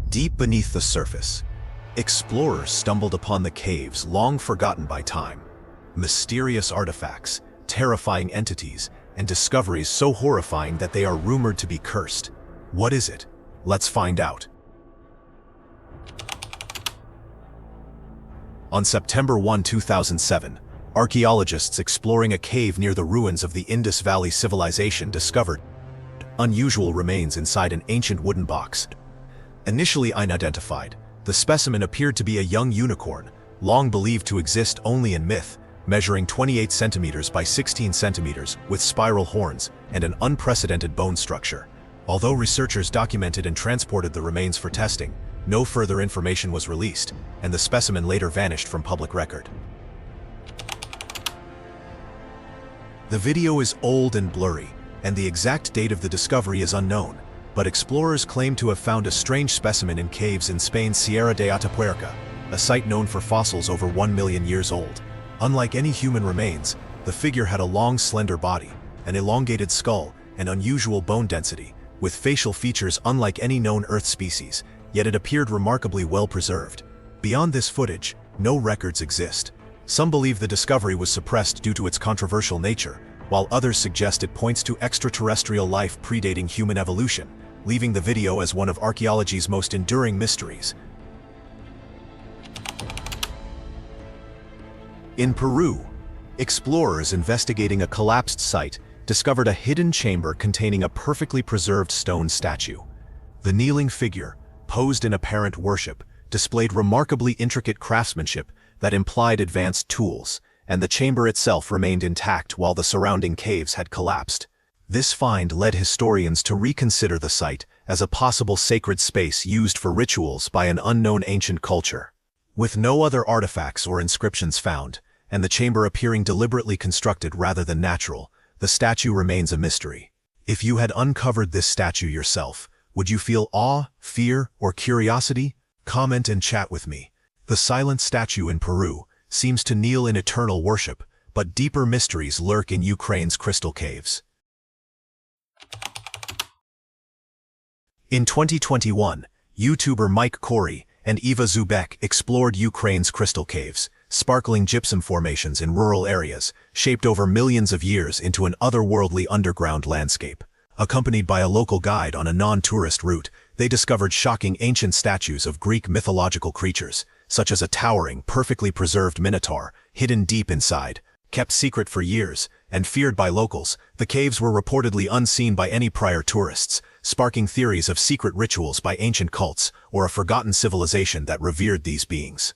Deep beneath the surface, explorers stumbled upon the caves long forgotten by time. Mysterious artifacts, terrifying entities, and discoveries so horrifying that they are rumored to be cursed. What is it? Let's find out. On September 1, 2007, archaeologists exploring a cave near the ruins of the Indus Valley civilization discovered unusual remains inside an ancient wooden box. Initially unidentified, the specimen appeared to be a young unicorn, long believed to exist only in myth, measuring 28 centimeters by 16 centimeters with spiral horns and an unprecedented bone structure. Although researchers documented and transported the remains for testing, no further information was released, and the specimen later vanished from public record. The video is old and blurry, and the exact date of the discovery is unknown, but explorers claim to have found a strange specimen in caves in Spain's Sierra de Atapuerca, a site known for fossils over 1 million years old. Unlike any human remains, the figure had a long, slender body, an elongated skull, and unusual bone density, with facial features unlike any known Earth species, yet it appeared remarkably well preserved. Beyond this footage, no records exist. Some believe the discovery was suppressed due to its controversial nature, while others suggest it points to extraterrestrial life predating human evolution, leaving the video as one of archaeology's most enduring mysteries. In Peru, explorers investigating a collapsed site discovered a hidden chamber containing a perfectly preserved stone statue. The kneeling figure, posed in apparent worship, displayed remarkably intricate craftsmanship that implied advanced tools, and the chamber itself remained intact while the surrounding caves had collapsed. This find led historians to reconsider the site as a possible sacred space used for rituals by an unknown ancient culture. With no other artifacts or inscriptions found, and the chamber appearing deliberately constructed rather than natural, the statue remains a mystery. If you had uncovered this statue yourself, would you feel awe, fear, or curiosity? Comment and chat with me. The silent statue in Peru seems to kneel in eternal worship, but deeper mysteries lurk in Ukraine's crystal caves. In 2021, YouTuber Mike Corey and Eva Zubek explored Ukraine's crystal caves, sparkling gypsum formations in rural areas, shaped over millions of years into an otherworldly underground landscape. Accompanied by a local guide on a non-tourist route, they discovered shocking ancient statues of Greek mythological creatures, such as a towering, perfectly preserved minotaur, hidden deep inside. Kept secret for years, and feared by locals, the caves were reportedly unseen by any prior tourists, sparking theories of secret rituals by ancient cults or a forgotten civilization that revered these beings.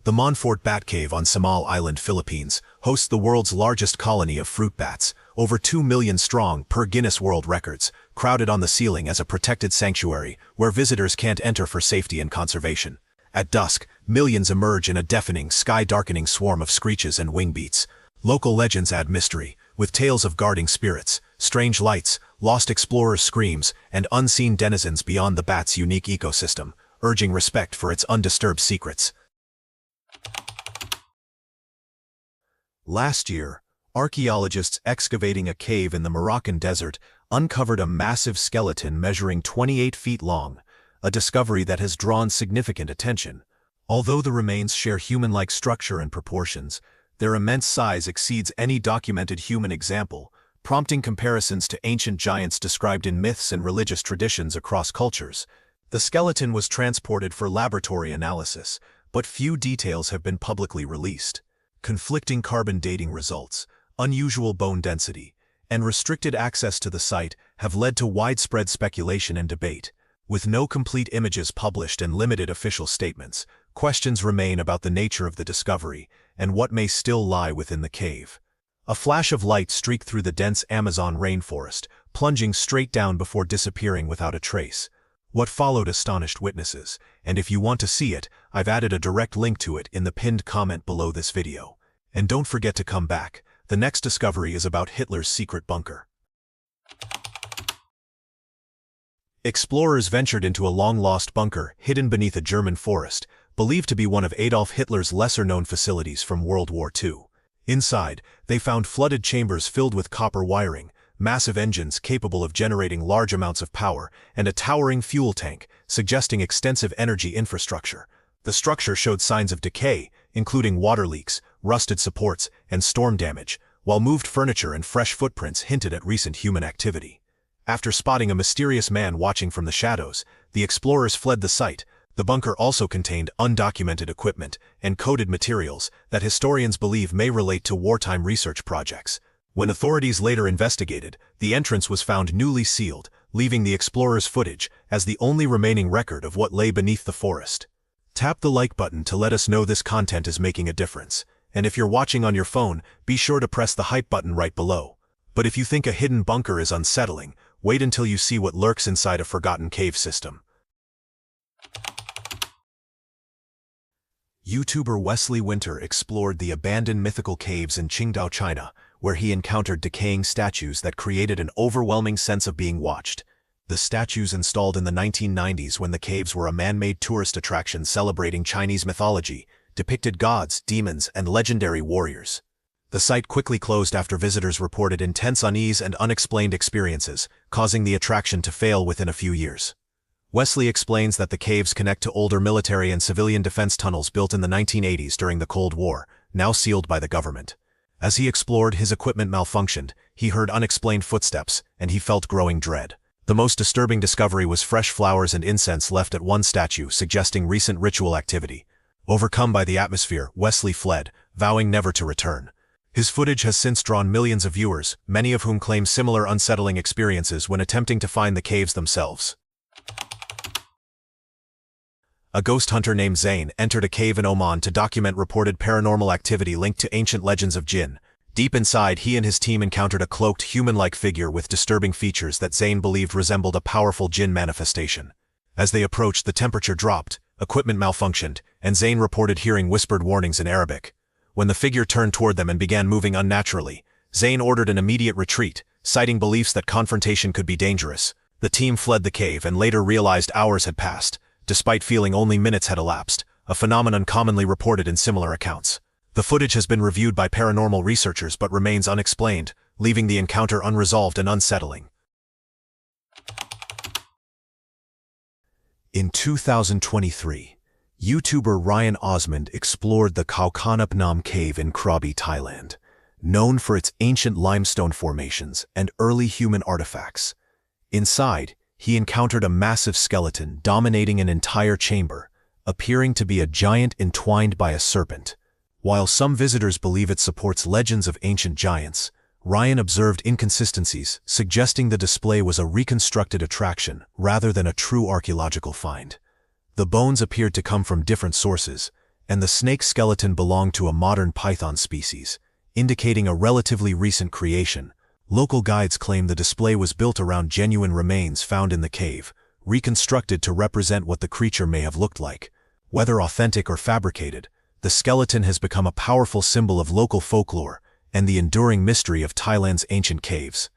The Monfort Bat Cave on Samal Island, Philippines, hosts the world's largest colony of fruit bats, over 2 million strong per Guinness World Records, crowded on the ceiling as a protected sanctuary where visitors can't enter for safety and conservation. At dusk, millions emerge in a deafening, sky-darkening swarm of screeches and wing beats. Local legends add mystery, with tales of guarding spirits, strange lights, lost explorers' screams, and unseen denizens beyond the bat's unique ecosystem, urging respect for its undisturbed secrets. Last year, archaeologists excavating a cave in the Moroccan desert uncovered a massive skeleton measuring 28 feet long, a discovery that has drawn significant attention. Although the remains share human-like structure and proportions, their immense size exceeds any documented human example, prompting comparisons to ancient giants described in myths and religious traditions across cultures. The skeleton was transported for laboratory analysis, but few details have been publicly released. Conflicting carbon dating results, unusual bone density, and restricted access to the site have led to widespread speculation and debate. With no complete images published and limited official statements, questions remain about the nature of the discovery and what may still lie within the cave. A flash of light streaked through the dense Amazon rainforest, plunging straight down before disappearing without a trace. What followed astonished witnesses, and if you want to see it, I've added a direct link to it in the pinned comment below this video. And don't forget to come back. The next discovery is about Hitler's secret bunker. Explorers ventured into a long-lost bunker hidden beneath a German forest, believed to be one of Adolf Hitler's lesser-known facilities from World War II. Inside, they found flooded chambers filled with copper wiring, massive engines capable of generating large amounts of power, and a towering fuel tank, suggesting extensive energy infrastructure. The structure showed signs of decay, including water leaks, rusted supports, and storm damage, while moved furniture and fresh footprints hinted at recent human activity. After spotting a mysterious man watching from the shadows, the explorers fled the site. The bunker also contained undocumented equipment and coded materials that historians believe may relate to wartime research projects. When authorities later investigated, the entrance was found newly sealed, leaving the explorers' footage as the only remaining record of what lay beneath the forest. Tap the like button to let us know this content is making a difference. And if you're watching on your phone, be sure to press the hype button right below. But if you think a hidden bunker is unsettling, wait until you see what lurks inside a forgotten cave system. YouTuber Wesley Winter explored the abandoned mythical caves in Qingdao, China, where he encountered decaying statues that created an overwhelming sense of being watched. The statues installed in the 1990s when the caves were a man-made tourist attraction celebrating Chinese mythology, depicted gods, demons, and legendary warriors. The site quickly closed after visitors reported intense unease and unexplained experiences, causing the attraction to fail within a few years. Wesley explains that the caves connect to older military and civilian defense tunnels built in the 1980s during the Cold War, now sealed by the government. As he explored, his equipment malfunctioned, he heard unexplained footsteps, and he felt growing dread. The most disturbing discovery was fresh flowers and incense left at one statue, suggesting recent ritual activity. Overcome by the atmosphere, Wesley fled, vowing never to return. His footage has since drawn millions of viewers, many of whom claim similar unsettling experiences when attempting to find the caves themselves. A ghost hunter named Zane entered a cave in Oman to document reported paranormal activity linked to ancient legends of jinn. Deep inside, he and his team encountered a cloaked, human-like figure with disturbing features that Zane believed resembled a powerful jinn manifestation. As they approached, the temperature dropped, equipment malfunctioned, and Zane reported hearing whispered warnings in Arabic. When the figure turned toward them and began moving unnaturally, Zane ordered an immediate retreat, citing beliefs that confrontation could be dangerous. The team fled the cave and later realized hours had passed, despite feeling only minutes had elapsed, a phenomenon commonly reported in similar accounts. The footage has been reviewed by paranormal researchers but remains unexplained, leaving the encounter unresolved and unsettling. In 2023, YouTuber Ryan Osmond explored the Khao Khanap Nam Cave in Krabi, Thailand. Known for its ancient limestone formations and early human artifacts. Inside, he encountered a massive skeleton dominating an entire chamber, appearing to be a giant entwined by a serpent. While some visitors believe it supports legends of ancient giants, Ryan observed inconsistencies, suggesting the display was a reconstructed attraction rather than a true archaeological find. The bones appeared to come from different sources, and the snake skeleton belonged to a modern python species, indicating a relatively recent creation. Local guides claim the display was built around genuine remains found in the cave, reconstructed to represent what the creature may have looked like. Whether authentic or fabricated, the skeleton has become a powerful symbol of local folklore and the enduring mystery of Thailand's ancient caves.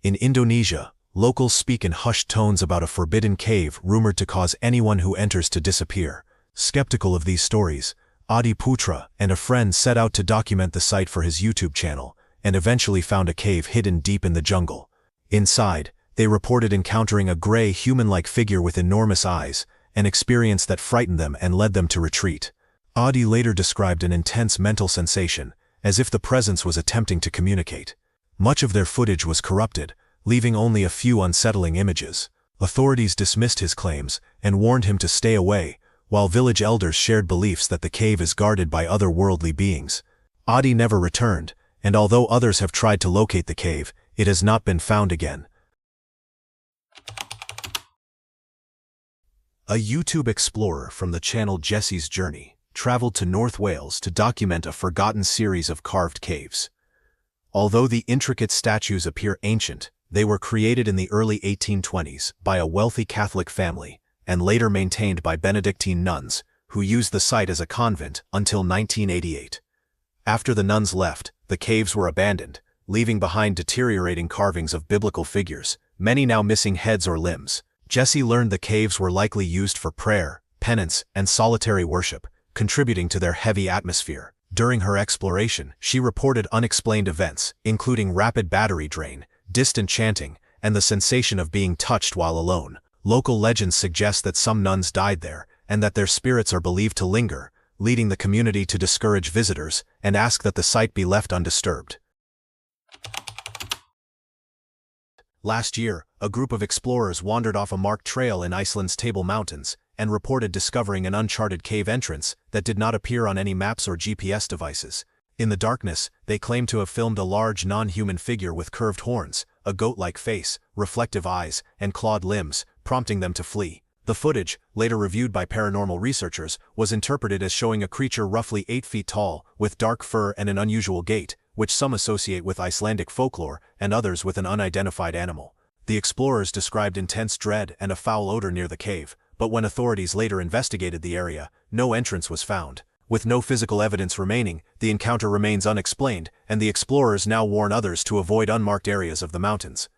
In Indonesia, locals speak in hushed tones about a forbidden cave rumored to cause anyone who enters to disappear. Skeptical of these stories, Adi Putra and a friend set out to document the site for his YouTube channel, and eventually found a cave hidden deep in the jungle. Inside, they reported encountering a gray, human-like figure with enormous eyes, an experience that frightened them and led them to retreat. Adi later described an intense mental sensation, as if the presence was attempting to communicate. Much of their footage was corrupted, leaving only a few unsettling images. Authorities dismissed his claims and warned him to stay away, while village elders shared beliefs that the cave is guarded by otherworldly beings. Adi never returned, and although others have tried to locate the cave, it has not been found again. A YouTube explorer from the channel Jesse's Journey traveled to North Wales to document a forgotten series of carved caves. Although the intricate statues appear ancient, they were created in the early 1820s by a wealthy Catholic family, and later maintained by Benedictine nuns, who used the site as a convent until 1988. After the nuns left, the caves were abandoned, leaving behind deteriorating carvings of biblical figures, many now missing heads or limbs. Jesse learned the caves were likely used for prayer, penance, and solitary worship, contributing to their heavy atmosphere. During her exploration, she reported unexplained events, including rapid battery drain, distant chanting, and the sensation of being touched while alone. Local legends suggest that some nuns died there, and that their spirits are believed to linger, leading the community to discourage visitors and ask that the site be left undisturbed. Last year, a group of explorers wandered off a marked trail in Iceland's Table Mountains and reported discovering an uncharted cave entrance that did not appear on any maps or GPS devices. In the darkness, they claimed to have filmed a large non-human figure with curved horns, a goat-like face, reflective eyes, and clawed limbs, prompting them to flee. The footage, later reviewed by paranormal researchers, was interpreted as showing a creature roughly 8 feet tall, with dark fur and an unusual gait, which some associate with Icelandic folklore and others with an unidentified animal. The explorers described intense dread and a foul odor near the cave, but when authorities later investigated the area, no entrance was found. With no physical evidence remaining, the encounter remains unexplained, and the explorers now warn others to avoid unmarked areas of the mountains.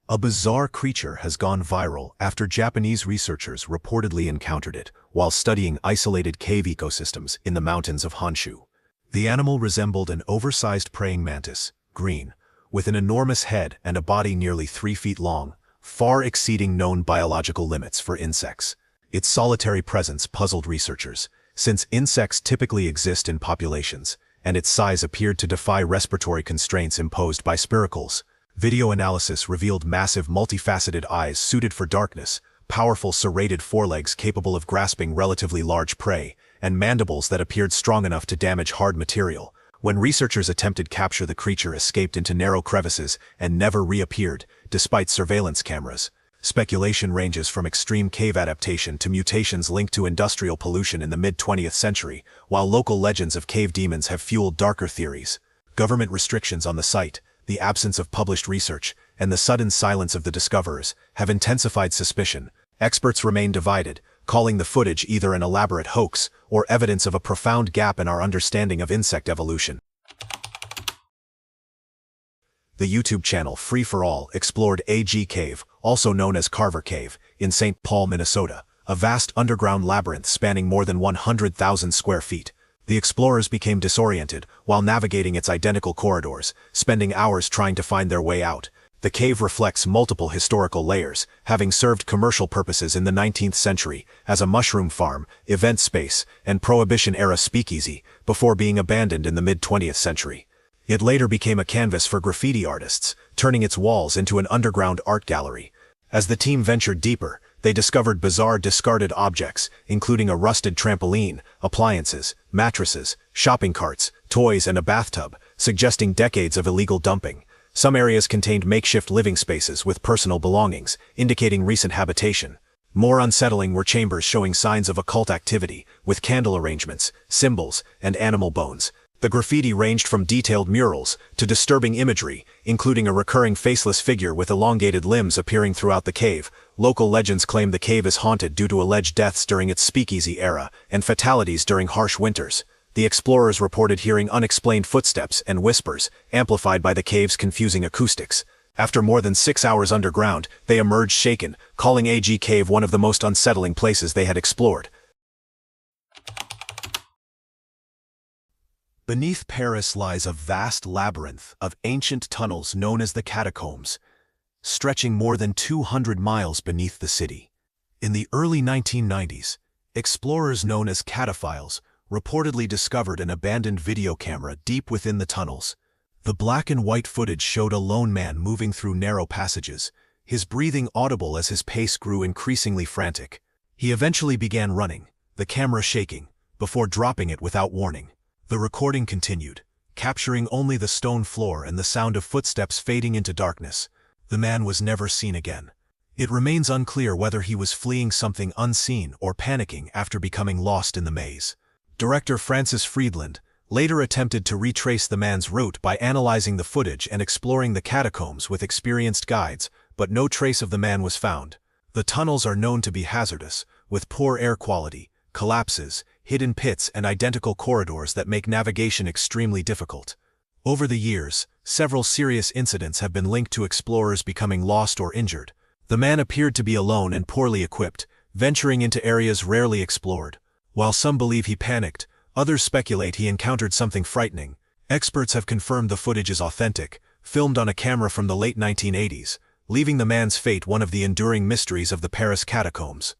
A bizarre creature has gone viral after Japanese researchers reportedly encountered it while studying isolated cave ecosystems in the mountains of Honshu. The animal resembled an oversized praying mantis, green, with an enormous head and a body nearly 3 feet long, far exceeding known biological limits for insects. Its solitary presence puzzled researchers, since insects typically exist in populations, and its size appeared to defy respiratory constraints imposed by spiracles. Video analysis revealed massive multifaceted eyes suited for darkness, powerful serrated forelegs capable of grasping relatively large prey, and mandibles that appeared strong enough to damage hard material. When researchers attempted capture, the creature escaped into narrow crevices and never reappeared, despite surveillance cameras. Speculation ranges from extreme cave adaptation to mutations linked to industrial pollution in the mid-20th century, while local legends of cave demons have fueled darker theories. Government restrictions on the site, the absence of published research, and the sudden silence of the discoverers have intensified suspicion. Experts remain divided, calling the footage either an elaborate hoax or evidence of a profound gap in our understanding of insect evolution. The YouTube channel Free For All explored AG Cave, also known as Carver Cave, in St. Paul, Minnesota, a vast underground labyrinth spanning more than 100,000 square feet. The explorers became disoriented while navigating its identical corridors, spending hours trying to find their way out. The cave reflects multiple historical layers, having served commercial purposes in the 19th century as a mushroom farm, event space, and Prohibition-era speakeasy, before being abandoned in the mid-20th century. It later became a canvas for graffiti artists, turning its walls into an underground art gallery. As the team ventured deeper, they discovered bizarre discarded objects, including a rusted trampoline, appliances, mattresses, shopping carts, toys, and a bathtub, suggesting decades of illegal dumping. Some areas contained makeshift living spaces with personal belongings, indicating recent habitation. More unsettling were chambers showing signs of occult activity, with candle arrangements, symbols, and animal bones. The graffiti ranged from detailed murals to disturbing imagery, including a recurring faceless figure with elongated limbs appearing throughout the cave. Local legends claim the cave is haunted due to alleged deaths during its speakeasy era and fatalities during harsh winters. The explorers reported hearing unexplained footsteps and whispers, amplified by the cave's confusing acoustics. After more than 6 hours underground, they emerged shaken, calling AG Cave one of the most unsettling places they had explored. Beneath Paris lies a vast labyrinth of ancient tunnels known as the Catacombs, stretching more than 200 miles beneath the city. In the early 1990s, explorers known as cataphiles reportedly discovered an abandoned video camera deep within the tunnels. The black and white footage showed a lone man moving through narrow passages, his breathing audible as his pace grew increasingly frantic. He eventually began running, the camera shaking, before dropping it without warning. The recording continued, capturing only the stone floor and the sound of footsteps fading into darkness. The man was never seen again. It remains unclear whether he was fleeing something unseen or panicking after becoming lost in the maze. Director Francis Friedland later attempted to retrace the man's route by analyzing the footage and exploring the catacombs with experienced guides, but no trace of the man was found. The tunnels are known to be hazardous, with poor air quality, collapses, hidden pits, and identical corridors that make navigation extremely difficult. Over the years, several serious incidents have been linked to explorers becoming lost or injured. The man appeared to be alone and poorly equipped, venturing into areas rarely explored. While some believe he panicked, others speculate he encountered something frightening. Experts have confirmed the footage is authentic, filmed on a camera from the late 1980s, leaving the man's fate one of the enduring mysteries of the Paris catacombs.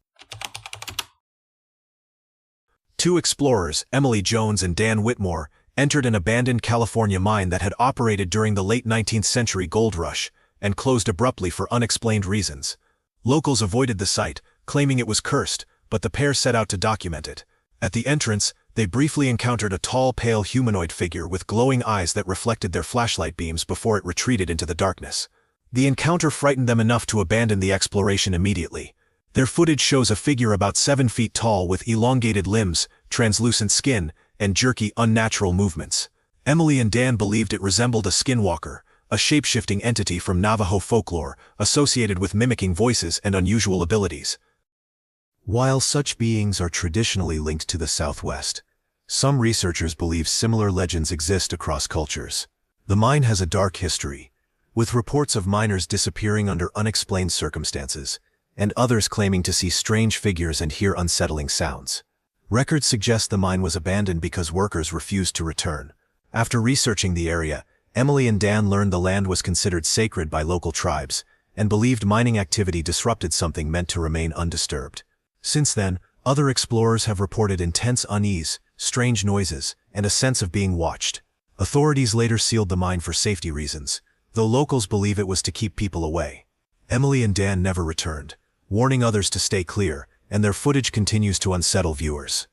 Two explorers, Emily Jones and Dan Whitmore, entered an abandoned California mine that had operated during the late 19th century gold rush and closed abruptly for unexplained reasons. Locals avoided the site, claiming it was cursed, but the pair set out to document it. At the entrance, they briefly encountered a tall, pale humanoid figure with glowing eyes that reflected their flashlight beams before it retreated into the darkness. The encounter frightened them enough to abandon the exploration immediately. Their footage shows a figure about 7 feet tall with elongated limbs, translucent skin, and jerky, unnatural movements. Emily and Dan believed it resembled a Skinwalker, a shape-shifting entity from Navajo folklore, associated with mimicking voices and unusual abilities. While such beings are traditionally linked to the Southwest, some researchers believe similar legends exist across cultures. The mine has a dark history, with reports of miners disappearing under unexplained circumstances, and others claiming to see strange figures and hear unsettling sounds. Records suggest the mine was abandoned because workers refused to return. After researching the area, Emily and Dan learned the land was considered sacred by local tribes, and believed mining activity disrupted something meant to remain undisturbed. Since then, other explorers have reported intense unease, strange noises, and a sense of being watched. Authorities later sealed the mine for safety reasons, though locals believe it was to keep people away. Emily and Dan never returned, warning others to stay clear, and their footage continues to unsettle viewers.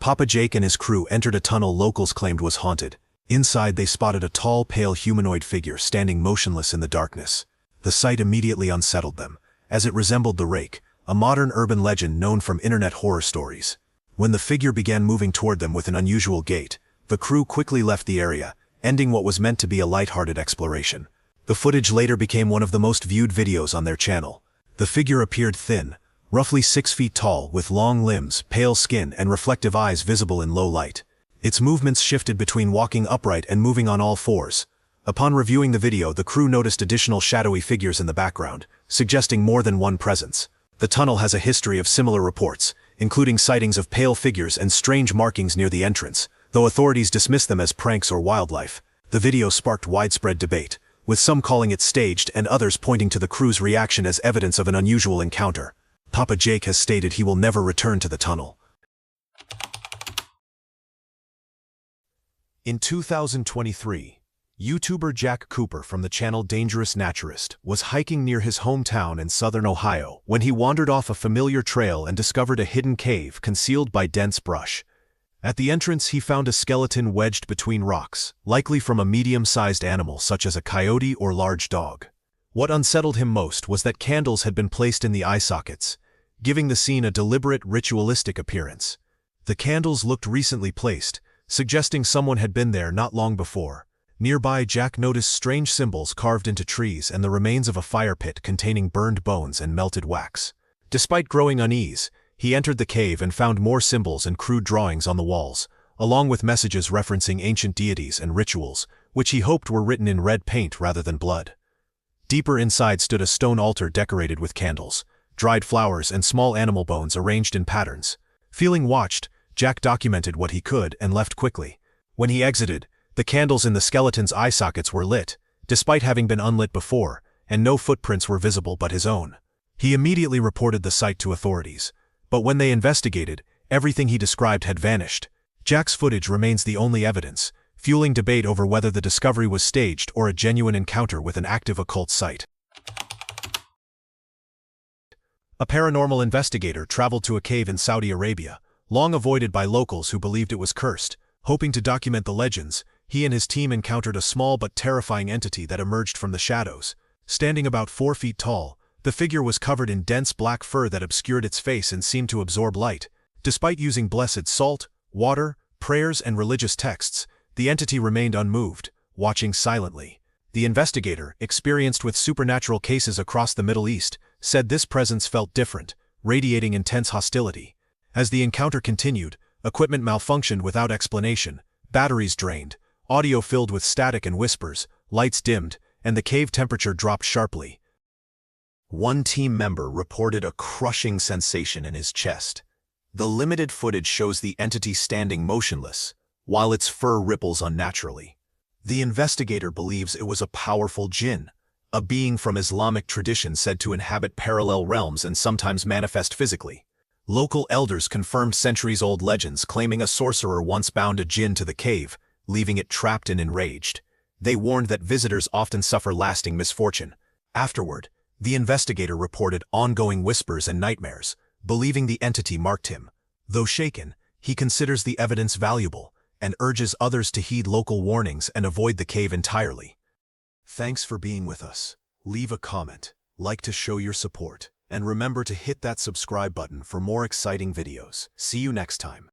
Papa Jake and his crew entered a tunnel locals claimed was haunted. Inside they spotted a tall, pale humanoid figure standing motionless in the darkness. The sight immediately unsettled them, as it resembled the Rake, a modern urban legend known from internet horror stories. When the figure began moving toward them with an unusual gait, the crew quickly left the area, ending what was meant to be a light-hearted exploration. The footage later became one of the most viewed videos on their channel. The figure appeared thin, roughly 6 feet tall, with long limbs, pale skin, and reflective eyes visible in low light. Its movements shifted between walking upright and moving on all fours. Upon reviewing the video, the crew noticed additional shadowy figures in the background, suggesting more than one presence. The tunnel has a history of similar reports, including sightings of pale figures and strange markings near the entrance, though authorities dismissed them as pranks or wildlife. The video sparked widespread debate, with some calling it staged and others pointing to the crew's reaction as evidence of an unusual encounter. Papa Jake has stated he will never return to the tunnel. In 2023, YouTuber Jack Cooper from the channel Dangerous Naturist was hiking near his hometown in southern Ohio when he wandered off a familiar trail and discovered a hidden cave concealed by dense brush. At the entrance, he found a skeleton wedged between rocks, likely from a medium-sized animal such as a coyote or large dog. What unsettled him most was that candles had been placed in the eye sockets, giving the scene a deliberate, ritualistic appearance. The candles looked recently placed, suggesting someone had been there not long before. Nearby, Jack noticed strange symbols carved into trees and the remains of a fire pit containing burned bones and melted wax. Despite growing unease, he entered the cave and found more symbols and crude drawings on the walls, along with messages referencing ancient deities and rituals, which he hoped were written in red paint rather than blood. Deeper inside stood a stone altar decorated with candles, dried flowers, and small animal bones arranged in patterns. Feeling watched, Jack documented what he could and left quickly. When he exited, the candles in the skeleton's eye sockets were lit, despite having been unlit before, and no footprints were visible but his own. He immediately reported the site to authorities, but when they investigated, everything he described had vanished. Jack's footage remains the only evidence, fueling debate over whether the discovery was staged or a genuine encounter with an active occult site. A paranormal investigator traveled to a cave in Saudi Arabia, long avoided by locals who believed it was cursed. Hoping to document the legends, he and his team encountered a small but terrifying entity that emerged from the shadows. Standing about 4 feet tall, the figure was covered in dense black fur that obscured its face and seemed to absorb light. Despite using blessed salt, water, prayers, and religious texts, the entity remained unmoved, watching silently. The investigator, experienced with supernatural cases across the Middle East, said this presence felt different, radiating intense hostility. As the encounter continued, equipment malfunctioned without explanation, batteries drained, audio filled with static and whispers, lights dimmed, and the cave temperature dropped sharply. One team member reported a crushing sensation in his chest. The limited footage shows the entity standing motionless, while its fur ripples unnaturally. The investigator believes it was a powerful jinn, a being from Islamic tradition said to inhabit parallel realms and sometimes manifest physically. Local elders confirmed centuries-old legends claiming a sorcerer once bound a jinn to the cave, leaving it trapped and enraged. They warned that visitors often suffer lasting misfortune. Afterward, the investigator reported ongoing whispers and nightmares, believing the entity marked him. Though shaken, he considers the evidence valuable and urges others to heed local warnings and avoid the cave entirely. Thanks for being with us. Leave a comment, like to show your support, and remember to hit that subscribe button for more exciting videos. See you next time.